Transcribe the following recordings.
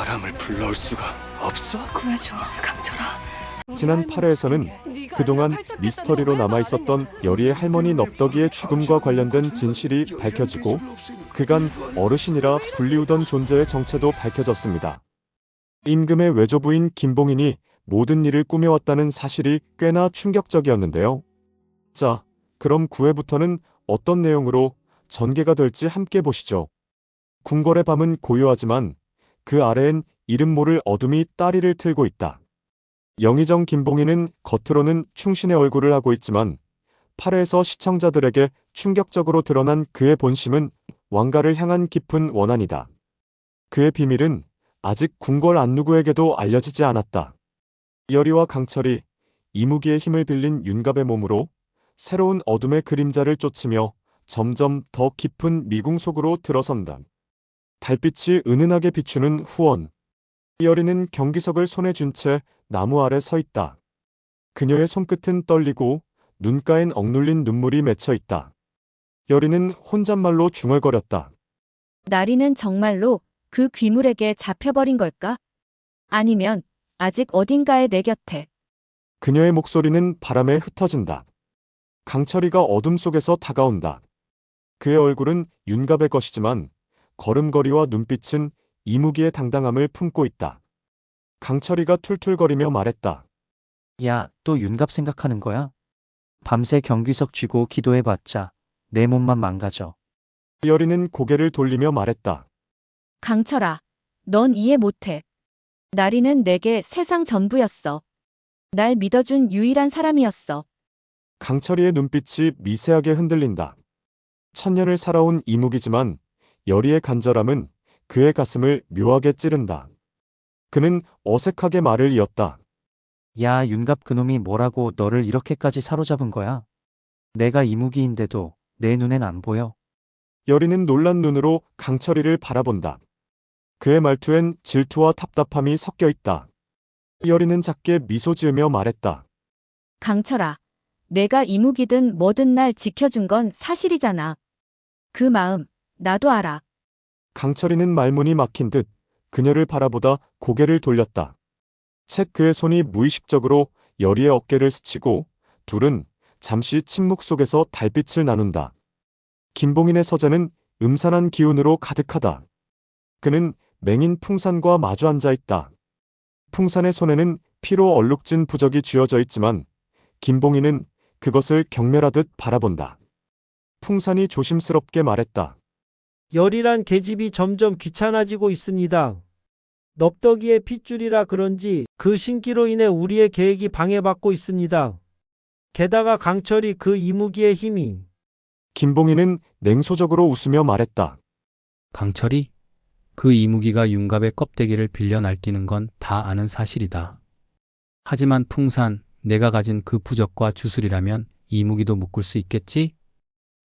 바람을 불러올 수가 없어? 구해줘, 강철아. 지난 8회에서는 그동안 미스터리로 남아있었던 여리의 할머니 넙덕이의 죽음과 관련된 진실이 밝혀지고 그간 어르신이라 불리우던 존재의 정체도 밝혀졌습니다. 임금의 외조부인 김봉인이 모든 일을 꾸며왔다는 사실이 꽤나 충격적이었는데요. 자, 그럼 9회부터는 어떤 내용으로 전개가 될지 함께 보시죠. 궁궐의 밤은 고요하지만 그 아래엔 이름 모를 어둠이 따리를 틀고 있다. 영의정 김봉인은 겉으로는 충신의 얼굴을 하고 있지만 8회에서 시청자들에게 충격적으로 드러난 그의 본심은 왕가를 향한 깊은 원한이다. 그의 비밀은 아직 궁궐 안누구에게도 알려지지 않았다. 여리와 강철이 이무기의 힘을 빌린 윤갑의 몸으로 새로운 어둠의 그림자를 쫓으며 점점 더 깊은 미궁 속으로 들어선다. 달빛이 은은하게 비추는 후원. 여리는 경기석을 손에 쥔 채 나무 아래 서 있다. 그녀의 손끝은 떨리고 눈가엔 억눌린 눈물이 맺혀 있다. 여리는 혼잣말로 중얼거렸다. 나리는 정말로 그 귀물에게 잡혀버린 걸까? 아니면 아직 어딘가에 내 곁에. 그녀의 목소리는 바람에 흩어진다. 강철이가 어둠 속에서 다가온다. 그의 얼굴은 윤갑의 것이지만 걸음걸이와 눈빛은 이무기의 당당함을 품고 있다. 강철이가 툴툴거리며 말했다. 야, 또 윤갑 생각하는 거야? 밤새 경귀석 쥐고 기도해봤자 내 몸만 망가져. 여리는 고개를 돌리며 말했다. 강철아, 넌 이해 못해. 나리는 내게 세상 전부였어. 날 믿어준 유일한 사람이었어. 강철이의 눈빛이 미세하게 흔들린다. 천년을 살아온 이무기지만 여리의 간절함은 그의 가슴을 묘하게 찌른다. 그는 어색하게 말을 이었다. 야, 윤갑 그놈이 뭐라고 너를 이렇게까지 사로잡은 거야? 내가 이무기인데도 내 눈엔 안 보여. 여리는 놀란 눈으로 강철이를 바라본다. 그의 말투엔 질투와 답답함이 섞여 있다. 여리는 작게 미소 지으며 말했다. 강철아, 내가 이무기든 뭐든 날 지켜준 건 사실이잖아. 그 마음, 나도 알아. 강철이는 말문이 막힌 듯 그녀를 바라보다 고개를 돌렸다. 채 그의 손이 무의식적으로 여리의 어깨를 스치고 둘은 잠시 침묵 속에서 달빛을 나눈다. 김봉인의 서재는 음산한 기운으로 가득하다. 그는 맹인 풍산과 마주 앉아 있다. 풍산의 손에는 피로 얼룩진 부적이 쥐어져 있지만 김봉인은 그것을 경멸하듯 바라본다. 풍산이 조심스럽게 말했다. 열이란 계집이 점점 귀찮아지고 있습니다. 넙덕이의 핏줄이라 그런지 그 신기로 인해 우리의 계획이 방해받고 있습니다. 게다가 강철이 그 이무기의 힘이. 김봉인은 냉소적으로 웃으며 말했다. 강철이? 그 이무기가 윤갑의 껍데기를 빌려 날뛰는 건 다 아는 사실이다. 하지만 풍산, 내가 가진 그 부적과 주술이라면 이무기도 묶을 수 있겠지?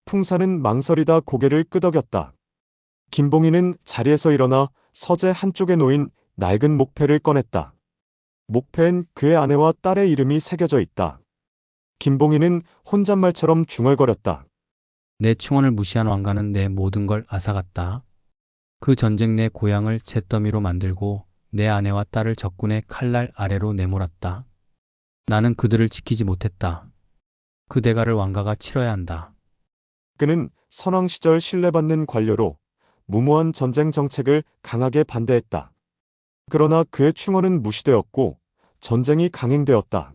풍산은 망설이다 고개를 끄덕였다. 김봉인은 자리에서 일어나 서재 한쪽에 놓인 낡은 목패를 꺼냈다. 목패엔 그의 아내와 딸의 이름이 새겨져 있다. 김봉인은 혼잣말처럼 중얼거렸다. 내 충원을 무시한 왕가는 내 모든 걸 앗아갔다. 그 전쟁 내 고향을 잿더미로 만들고 내 아내와 딸을 적군의 칼날 아래로 내몰았다. 나는 그들을 지키지 못했다. 그 대가를 왕가가 치러야 한다. 그는 선왕 시절 신뢰받는 관료로 무모한 전쟁 정책을 강하게 반대했다. 그러나 그의 충언은 무시되었고 전쟁이 강행되었다.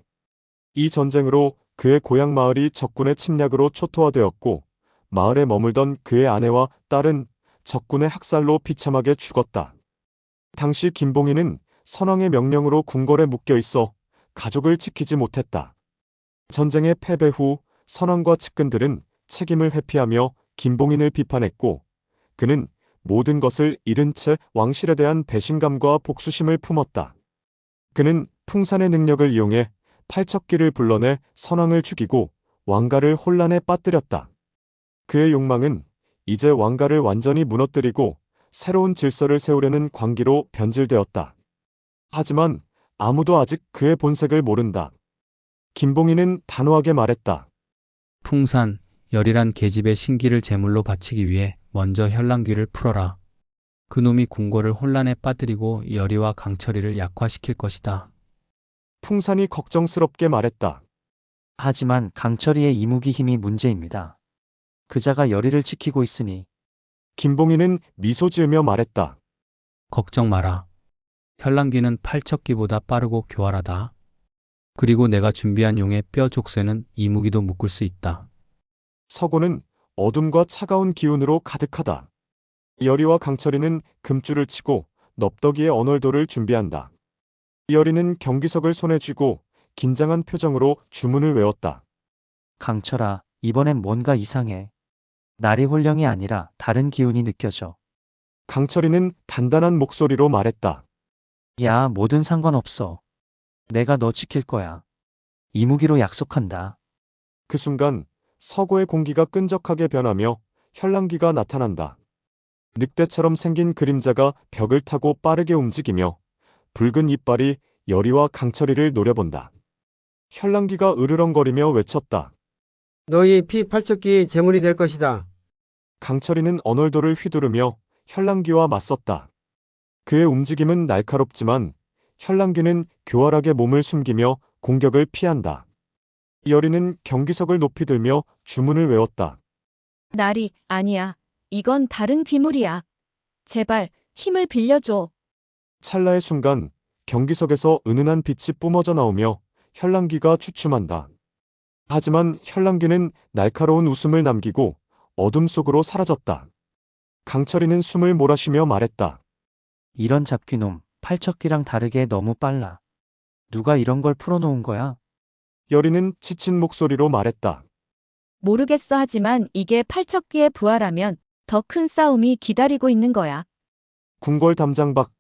이 전쟁으로 그의 고향 마을이 적군의 침략으로 초토화되었고 마을에 머물던 그의 아내와 딸은 적군의 학살로 비참하게 죽었다. 당시 김봉인은 선왕의 명령으로 궁궐에 묶여 있어 가족을 지키지 못했다. 전쟁의 패배 후 선왕과 측근들은 책임을 회피하며 김봉인을 비판했고 그는 모든 것을 잃은 채 왕실에 대한 배신감과 복수심을 품었다. 그는 풍산의 능력을 이용해 팔척기를 불러내 선왕을 죽이고 왕가를 혼란에 빠뜨렸다. 그의 욕망은 이제 왕가를 완전히 무너뜨리고 새로운 질서를 세우려는 광기로 변질되었다. 하지만 아무도 아직 그의 본색을 모른다. 김봉인은 단호하게 말했다. 풍산, 열이란 계집의 신기를 제물로 바치기 위해 먼저 현랑귀를 풀어라. 그놈이 궁궐을 혼란에 빠뜨리고 열이와 강철이를 약화시킬 것이다. 풍산이 걱정스럽게 말했다. 하지만 강철이의 이무기 힘이 문제입니다. 그자가 열의를 지키고 있으니 김봉희는 미소 지으며 말했다. 걱정 마라. 현란기는 팔척기보다 빠르고 교활하다. 그리고 내가 준비한 용의 뼈 족쇄는 이무기도 묶을 수 있다. 서고는 어둠과 차가운 기운으로 가득하다. 열이와 강철이는 금줄을 치고 넙더기의 언월도를 준비한다. 열이는 경기석을 손에 쥐고 긴장한 표정으로 주문을 외웠다. 강철아, 이번엔 뭔가 이상해. 날이 홀령이 아니라 다른 기운이 느껴져. 강철이는 단단한 목소리로 말했다. 야, 뭐든 상관없어. 내가 너 지킬 거야. 이무기로 약속한다. 그 순간 서고의 공기가 끈적하게 변하며 현란기가 나타난다. 늑대처럼 생긴 그림자가 벽을 타고 빠르게 움직이며 붉은 이빨이 열이와 강철이를 노려본다. 현란기가 으르렁거리며 외쳤다. 너희 피 팔척기 제물이 될 것이다. 강철이는 언월도를 휘두르며 현란기와 맞섰다. 그의 움직임은 날카롭지만 현란기는 교활하게 몸을 숨기며 공격을 피한다. 열이는 경기석을 높이 들며 주문을 외웠다. 날이 아니야. 이건 다른 귀물이야. 제발 힘을 빌려줘. 찰나의 순간 경기석에서 은은한 빛이 뿜어져 나오며 현란기가 주춤한다. 하지만 현란기는 날카로운 웃음을 남기고 어둠 속으로 사라졌다. 강철이는 숨을 몰아쉬며 말했다. 이런 잡귀놈, 팔척기랑 다르게 너무 빨라. 누가 이런 걸 풀어놓은 거야? 열이는 지친 목소리로 말했다. 모르겠어 하지만 이게 팔척귀의 부하라면 더 큰 싸움이 기다리고 있는 거야. 궁궐 담장 밖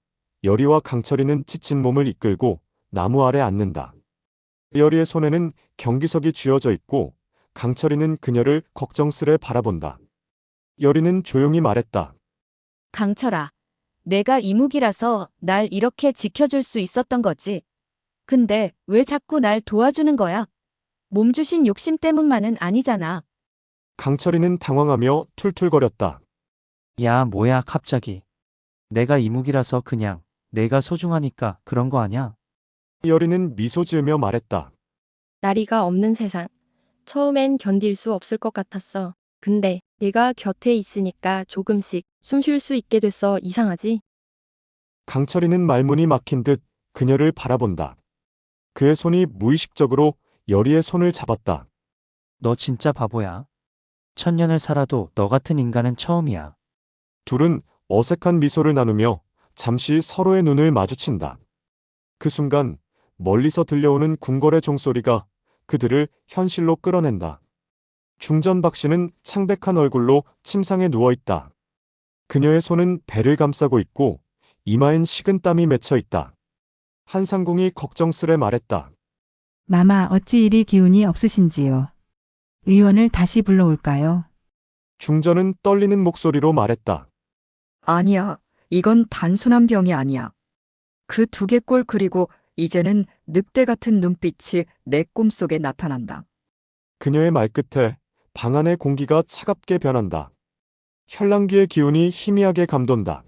열이와 강철이는 지친 몸을 이끌고 나무 아래 앉는다. 열이의 손에는 경기석이 쥐어져 있고 강철이는 그녀를 걱정스레 바라본다. 열이는 조용히 말했다. 강철아, 내가 이무기라서 날 이렇게 지켜줄 수 있었던 거지. 근데 왜 자꾸 날 도와주는 거야? 몸 주신 욕심 때문만은 아니잖아. 강철이는 당황하며 툴툴거렸다. 야, 뭐야, 갑자기. 내가 이무기라서 그냥 내가 소중하니까 그런 거 아냐? 열이는 미소 지으며 말했다. 나리가 없는 세상. 처음엔 견딜 수 없을 것 같았어. 근데 내가 곁에 있으니까 조금씩 숨 쉴 수 있게 됐어. 이상하지? 강철이는 말문이 막힌 듯 그녀를 바라본다. 그의 손이 무의식적으로 열이의 손을 잡았다. 너 진짜 바보야. 천년을 살아도 너 같은 인간은 처음이야. 둘은 어색한 미소를 나누며 잠시 서로의 눈을 마주친다. 그 순간 멀리서 들려오는 궁궐의 종소리가 그들을 현실로 끌어낸다. 중전 박씨는 창백한 얼굴로 침상에 누워있다. 그녀의 손은 배를 감싸고 있고 이마엔 식은 땀이 맺혀 있다. 한상궁이 걱정스레 말했다. 마마 어찌 이리 기운이 없으신지요. 의원을 다시 불러올까요? 중전은 떨리는 목소리로 말했다. 아니야, 이건 단순한 병이 아니야. 그 두개골 그리고 이제는 늑대 같은 눈빛이 내 꿈속에 나타난다. 그녀의 말끝에 방 안의 공기가 차갑게 변한다. 현란기의 기운이 희미하게 감돈다.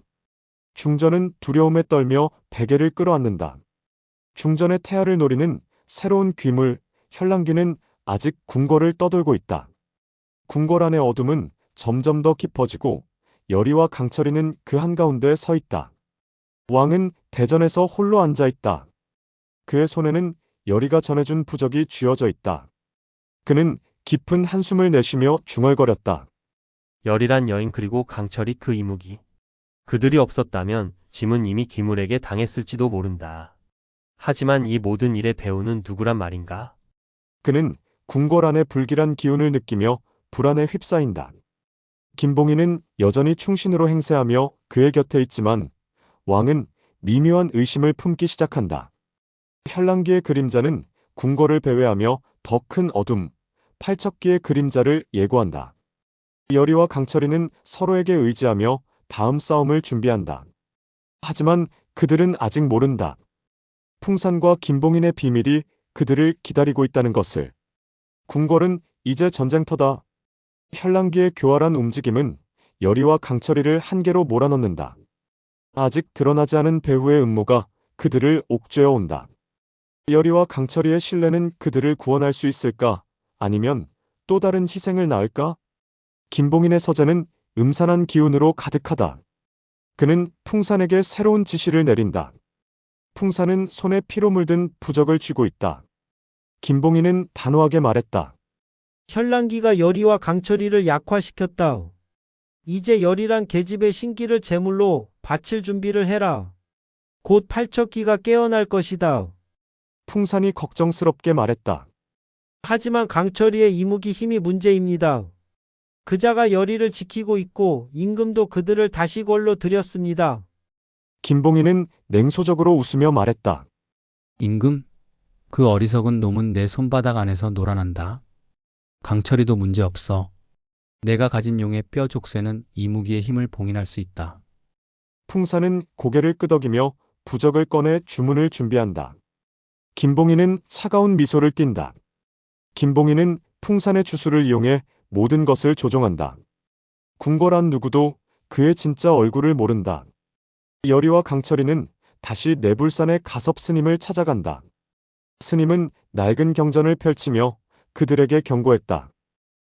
중전은 두려움에 떨며 베개를 끌어안는다. 중전의 태아를 노리는 새로운 귀물, 현란기는 아직 궁궐을 떠돌고 있다. 궁궐 안의 어둠은 점점 더 깊어지고 열이와 강철이는 그 한가운데 서 있다. 왕은 대전에서 홀로 앉아 있다. 그의 손에는 열이가 전해준 부적이 쥐어져 있다. 그는 깊은 한숨을 내쉬며 중얼거렸다. 열이란 여인 그리고 강철이 그 이무기. 그들이 없었다면 짐은 이미 귀물에게 당했을지도 모른다. 하지만 이 모든 일의 배우는 누구란 말인가? 그는 궁궐 안의 불길한 기운을 느끼며 불안에 휩싸인다. 김봉희는 여전히 충신으로 행세하며 그의 곁에 있지만 왕은 미묘한 의심을 품기 시작한다. 현란기의 그림자는 궁궐을 배회하며 더 큰 어둠, 팔척기의 그림자를 예고한다. 열이와 강철이는 서로에게 의지하며 다음 싸움을 준비한다. 하지만 그들은 아직 모른다. 풍산과 김봉인의 비밀이 그들을 기다리고 있다는 것을. 궁궐은 이제 전쟁터다. 현란기의 교활한 움직임은 열이와 강철이를 한계로 몰아넣는다. 아직 드러나지 않은 배후의 음모가 그들을 옥죄어 온다. 열이와 강철이의 신뢰는 그들을 구원할 수 있을까? 아니면 또 다른 희생을 낳을까? 김봉인의 서재는 음산한 기운으로 가득하다. 그는 풍산에게 새로운 지시를 내린다. 풍산은 손에 피로 물든 부적을 쥐고 있다. 김봉인은 단호하게 말했다. 현란기가 열이와 강철이를 약화시켰다. 이제 열이란 계집의 신기를 제물로 바칠 준비를 해라. 곧 팔척기가 깨어날 것이다. 풍산이 걱정스럽게 말했다. 하지만 강철이의 이무기 힘이 문제입니다. 그자가 열이를 지키고 있고 임금도 그들을 다시 걸로 들였습니다. 김봉인은 냉소적으로 웃으며 말했다. 임금? 그 어리석은 놈은 내 손바닥 안에서 놀아난다. 강철이도 문제없어. 내가 가진 용의 뼈 족쇄는 이무기의 힘을 봉인할 수 있다. 풍산은 고개를 끄덕이며 부적을 꺼내 주문을 준비한다. 김봉인은 차가운 미소를 띈다. 김봉인은 풍산의 주술을 이용해 모든 것을 조종한다. 궁궐안 누구도 그의 진짜 얼굴을 모른다. 열이와 강철이는 다시 내불산의 가섭 스님을 찾아간다. 스님은 낡은 경전을 펼치며 그들에게 경고했다.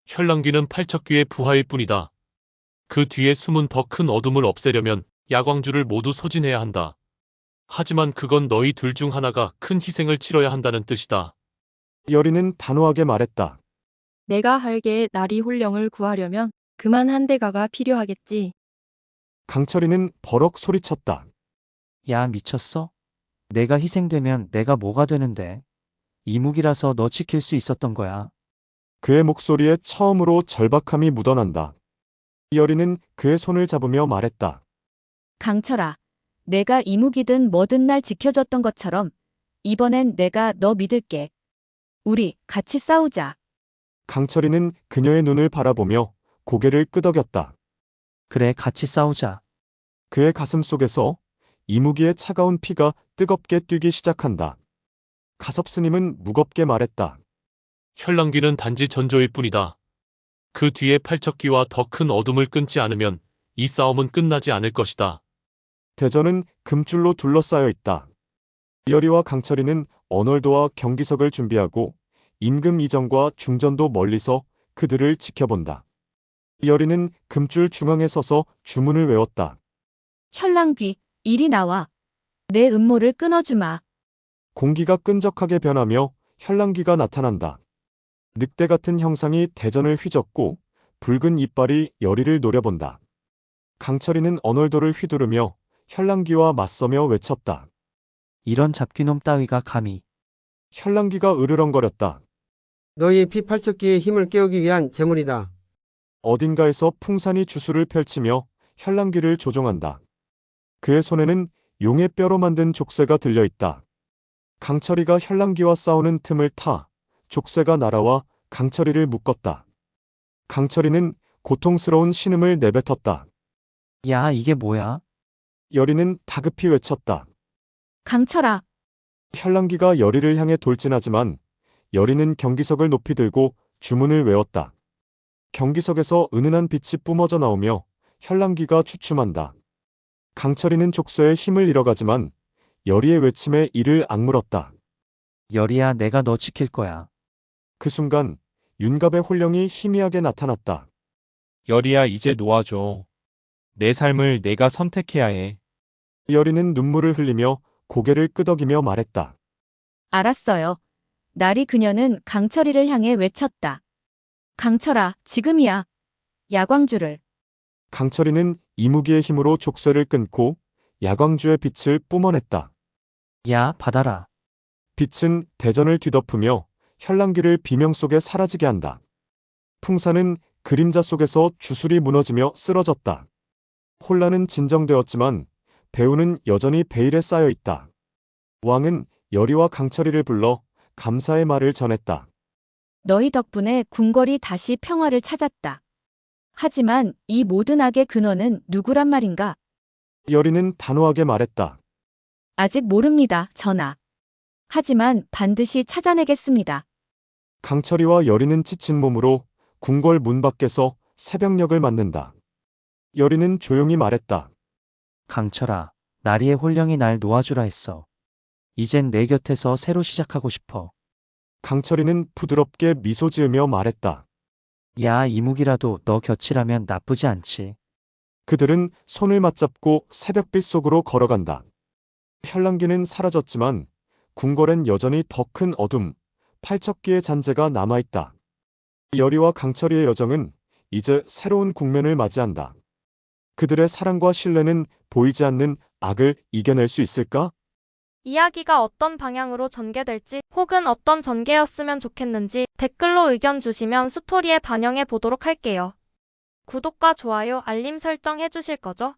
현랑귀는 팔척귀의 부하일 뿐이다. 그 뒤에 숨은 더 큰 어둠을 없애려면 야광주를 모두 소진해야 한다. 하지만 그건 너희 둘 중 하나가 큰 희생을 치러야 한다는 뜻이다. 열이는 단호하게 말했다. 내가 할개의 나리 홀령을 구하려면 그만 한 대가가 필요하겠지. 강철이는 버럭 소리쳤다. 야, 미쳤어? 내가 희생되면 내가 뭐가 되는데? 이무기라서 너 지킬 수 있었던 거야. 그의 목소리에 처음으로 절박함이 묻어난다. 열이는 그의 손을 잡으며 말했다. 강철아, 내가 이무기든 뭐든 날 지켜줬던 것처럼 이번엔 내가 너 믿을게. 우리 같이 싸우자. 강철이는 그녀의 눈을 바라보며 고개를 끄덕였다. 그래, 같이 싸우자. 그의 가슴 속에서 이무기의 차가운 피가 뜨겁게 뛰기 시작한다. 가섭스님은 무겁게 말했다. 현랑귀는 단지 전조일 뿐이다. 그 뒤에 팔척귀와 더 큰 어둠을 끊지 않으면 이 싸움은 끝나지 않을 것이다. 대전은 금줄로 둘러싸여 있다. 열이와 강철이는 언월도와 경기석을 준비하고 임금 이정과 중전도 멀리서 그들을 지켜본다. 열이는 금줄 중앙에 서서 주문을 외웠다. 현랑귀, 이리 나와. 내 음모를 끊어주마. 공기가 끈적하게 변하며 현랑귀가 나타난다. 늑대 같은 형상이 대전을 휘젓고 붉은 이빨이 열이를 노려본다. 강철이는 언월도를 휘두르며 현랑귀와 맞서며 외쳤다. 이런 잡귀놈 따위가 감히. 현랑귀가 으르렁거렸다. 너희의 피 팔척기의 힘을 깨우기 위한 제물이다. 어딘가에서 풍산이 주술을 펼치며 현랑귀를 조종한다. 그의 손에는 용의 뼈로 만든 족쇄가 들려있다. 강철이가 현랑귀와 싸우는 틈을 타 족쇄가 날아와 강철이를 묶었다. 강철이는 고통스러운 신음을 내뱉었다. 야, 이게 뭐야? 열이는 다급히 외쳤다. 강철아, 현랑귀가 열이를 향해 돌진하지만 열이는 경기석을 높이 들고 주문을 외웠다. 경기석에서 은은한 빛이 뿜어져 나오며 현랑귀가 주춤한다. 강철이는 족쇄에 힘을 잃어가지만 열이의 외침에 이를 악물었다. 열이야, 내가 너 지킬 거야. 그 순간 윤갑의 홀령이 희미하게 나타났다. 열이야, 이제 놓아줘. 내 삶을 내가 선택해야 해. 열이는 눈물을 흘리며 고개를 끄덕이며 말했다. 알았어요. 날이 그녀는 강철이를 향해 외쳤다. 강철아, 지금이야. 야광주를. 강철이는 이무기의 힘으로 족쇄를 끊고 야광주의 빛을 뿜어냈다. 야, 받아라. 빛은 대전을 뒤덮으며 현랑귀를 비명 속에 사라지게 한다. 풍산은 그림자 속에서 주술이 무너지며 쓰러졌다. 혼란은 진정되었지만 배후는 여전히 베일에 쌓여 있다. 왕은 열이와 강철이를 불러 감사의 말을 전했다. 너희 덕분에 궁궐이 다시 평화를 찾았다. 하지만 이 모든 악의 근원은 누구란 말인가? 열이는 단호하게 말했다. 아직 모릅니다, 전하. 하지만 반드시 찾아내겠습니다. 강철이와 열이는 지친 몸으로 궁궐 문 밖에서 새벽녘을 맞는다. 열이는 조용히 말했다. 강철아, 나리의 홀령이 날 놓아주라 했어. 이젠 내 곁에서 새로 시작하고 싶어. 강철이는 부드럽게 미소 지으며 말했다. 야, 이묵이라도 너 곁이라면 나쁘지 않지. 그들은 손을 맞잡고 새벽빛 속으로 걸어간다. 현란기는 사라졌지만 궁궐엔 여전히 더 큰 어둠, 팔척기의 잔재가 남아있다. 여리와 강철이의 여정은 이제 새로운 국면을 맞이한다. 그들의 사랑과 신뢰는 보이지 않는 악을 이겨낼 수 있을까? 이야기가 어떤 방향으로 전개될지 혹은 어떤 전개였으면 좋겠는지 댓글로 의견 주시면 스토리에 반영해 보도록 할게요. 구독과 좋아요, 알림 설정 해주실 거죠?